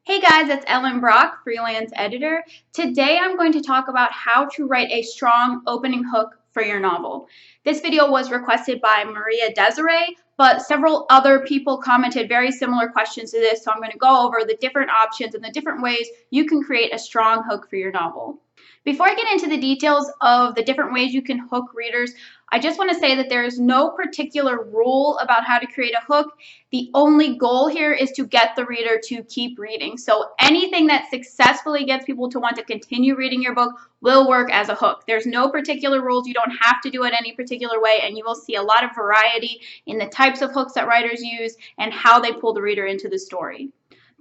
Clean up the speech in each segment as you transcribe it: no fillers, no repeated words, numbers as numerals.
Hey guys, it's Ellen Brock, freelance editor. Today I'm going to talk about how to write a strong opening hook for your novel. This video was requested by Maria Desiree, but several other people commented very similar questions to this, so I'm going to go over the different options and the different ways you can create a strong hook for your novel. Before I get into the details of the different ways you can hook readers, I just want to say that there is no particular rule about how to create a hook. The only goal here is to get the reader to keep reading. So anything that successfully gets people to want to continue reading your book will work as a hook. There's no particular rules. You don't have to do it any particular way, and you will see a lot of variety in the types of hooks that writers use and how they pull the reader into the story.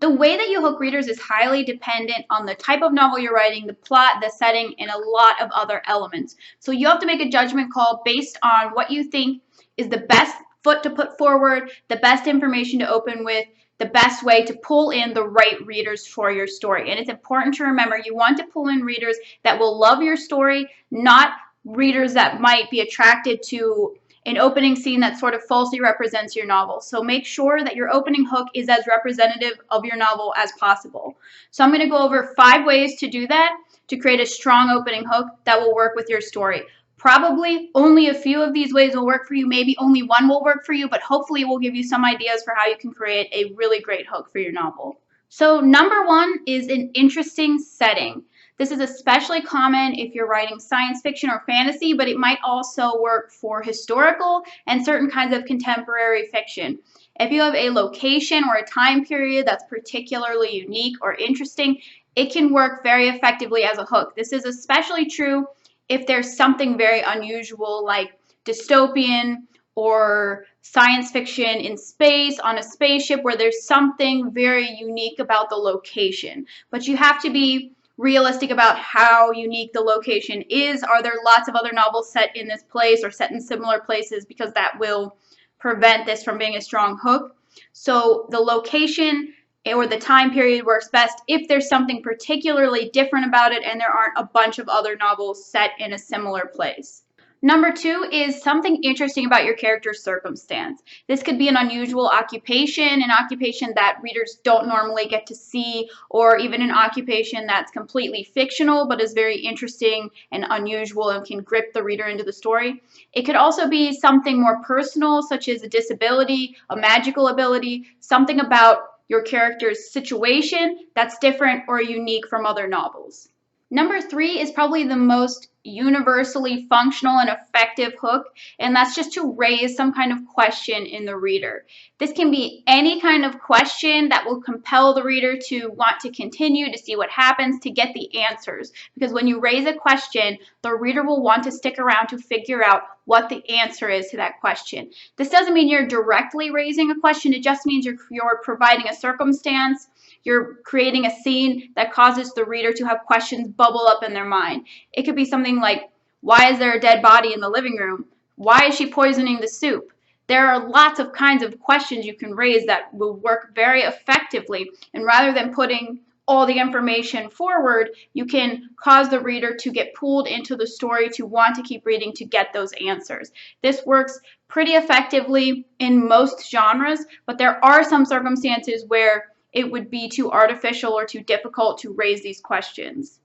The way that you hook readers is highly dependent on the type of novel you're writing, the plot, the setting, and a lot of other elements. So you have to make a judgment call based on what you think is the best foot to put forward, the best information to open with, the best way to pull in the right readers for your story. And it's important to remember you want to pull in readers that will love your story, not readers that might be attracted to an opening scene that sort of falsely represents your novel. So make sure that your opening hook is as representative of your novel as possible. So I'm going to go over 5 ways to do that, to create a strong opening hook that will work with your story. Probably only a few of these ways will work for you. Maybe only one will work for you, but hopefully it will give you some ideas for how you can create a really great hook for your novel. So number 1 is an interesting setting. This is especially common if you're writing science fiction or fantasy, but it might also work for historical and certain kinds of contemporary fiction. If you have a location or a time period that's particularly unique or interesting, it can work very effectively as a hook. This is especially true if there's something very unusual like dystopian or science fiction in space on a spaceship where there's something very unique about the location. But you have to be realistic about how unique the location is. Are there lots of other novels set in this place or set in similar places? Because that will prevent this from being a strong hook. So the location or the time period works best if there's something particularly different about it and there aren't a bunch of other novels set in a similar place. Number 2 is something interesting about your character's circumstance. This could be an unusual occupation, an occupation that readers don't normally get to see, or even an occupation that's completely fictional but is very interesting and unusual and can grip the reader into the story. It could also be something more personal, such as a disability, a magical ability, something about your character's situation that's different or unique from other novels. Number 3 is probably the most universally functional and effective hook, and that's just to raise some kind of question in the reader. This can be any kind of question that will compel the reader to want to continue, to see what happens, to get the answers. Because when you raise a question, the reader will want to stick around to figure out what the answer is to that question. This doesn't mean you're directly raising a question, it just means you're providing a circumstance. You're creating a scene that causes the reader to have questions bubble up in their mind. It could be something like, why is there a dead body in the living room? Why is she poisoning the soup? There are lots of kinds of questions you can raise that will work very effectively. And rather than putting all the information forward, you can cause the reader to get pulled into the story, to want to keep reading, to get those answers. This works pretty effectively in most genres, but there are some circumstances where it would be too artificial or too difficult to raise these questions.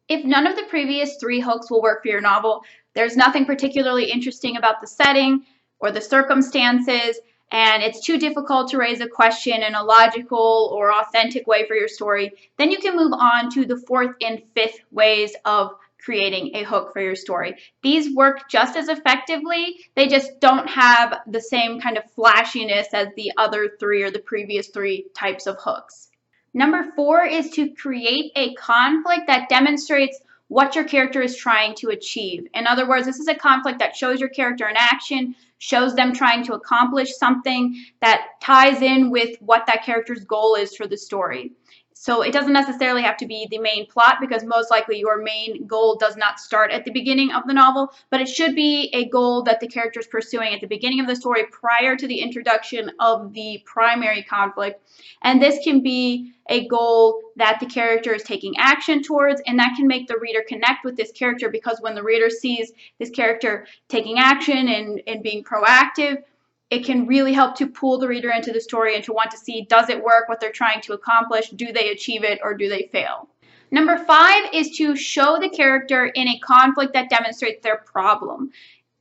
If none of the previous 3 hooks will work for your novel, there's nothing particularly interesting about the setting or the circumstances, and it's too difficult to raise a question in a logical or authentic way for your story, then you can move on to the 4th and 5th ways of creating a hook for your story. These work just as effectively, they just don't have the same kind of flashiness as the other 3 or the previous 3 types of hooks. Number 4 is to create a conflict that demonstrates what your character is trying to achieve. In other words, this is a conflict that shows your character in action, shows them trying to accomplish something that ties in with what that character's goal is for the story. So it doesn't necessarily have to be the main plot, because most likely your main goal does not start at the beginning of the novel, but it should be a goal that the character is pursuing at the beginning of the story prior to the introduction of the primary conflict. And this can be a goal that the character is taking action towards, and that can make the reader connect with this character, because when the reader sees this character taking action and being proactive, it can really help to pull the reader into the story and to want to see, does it work, what they're trying to accomplish, do they achieve it, or do they fail? Number 5 is to show the character in a conflict that demonstrates their problem.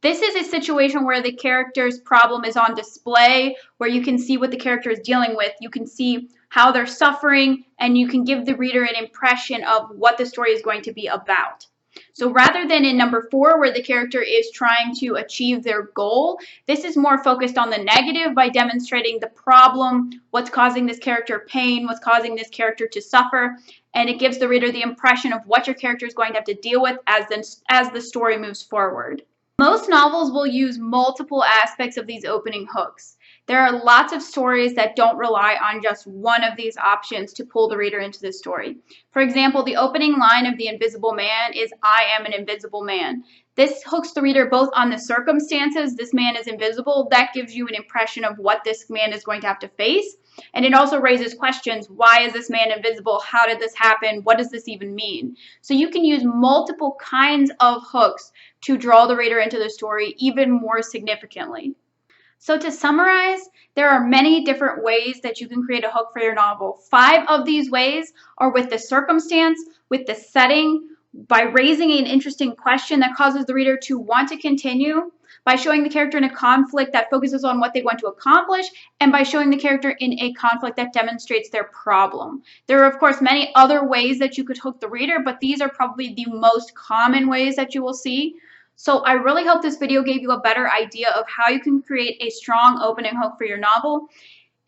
This is a situation where the character's problem is on display, where you can see what the character is dealing with. You can see how they're suffering, and you can give the reader an impression of what the story is going to be about. So rather than in number 4, where the character is trying to achieve their goal, this is more focused on the negative by demonstrating the problem, what's causing this character pain, what's causing this character to suffer, and it gives the reader the impression of what your character is going to have to deal with as the story moves forward. Most novels will use multiple aspects of these opening hooks. There are lots of stories that don't rely on just one of these options to pull the reader into the story. For example, the opening line of The Invisible Man is, "I am an invisible man." This hooks the reader both on the circumstances, this man is invisible, that gives you an impression of what this man is going to have to face. And it also raises questions, why is this man invisible? How did this happen? What does this even mean? So you can use multiple kinds of hooks to draw the reader into the story even more significantly. So to summarize, there are many different ways that you can create a hook for your novel. 5 of these ways are with the circumstance, with the setting, by raising an interesting question that causes the reader to want to continue, by showing the character in a conflict that focuses on what they want to accomplish, and by showing the character in a conflict that demonstrates their problem. There are, of course, many other ways that you could hook the reader, but these are probably the most common ways that you will see. So I really hope this video gave you a better idea of how you can create a strong opening hook for your novel.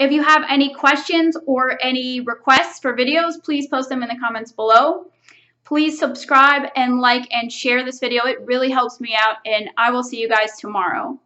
If you have any questions or any requests for videos, please post them in the comments below. Please subscribe and like and share this video. It really helps me out, and I will see you guys tomorrow.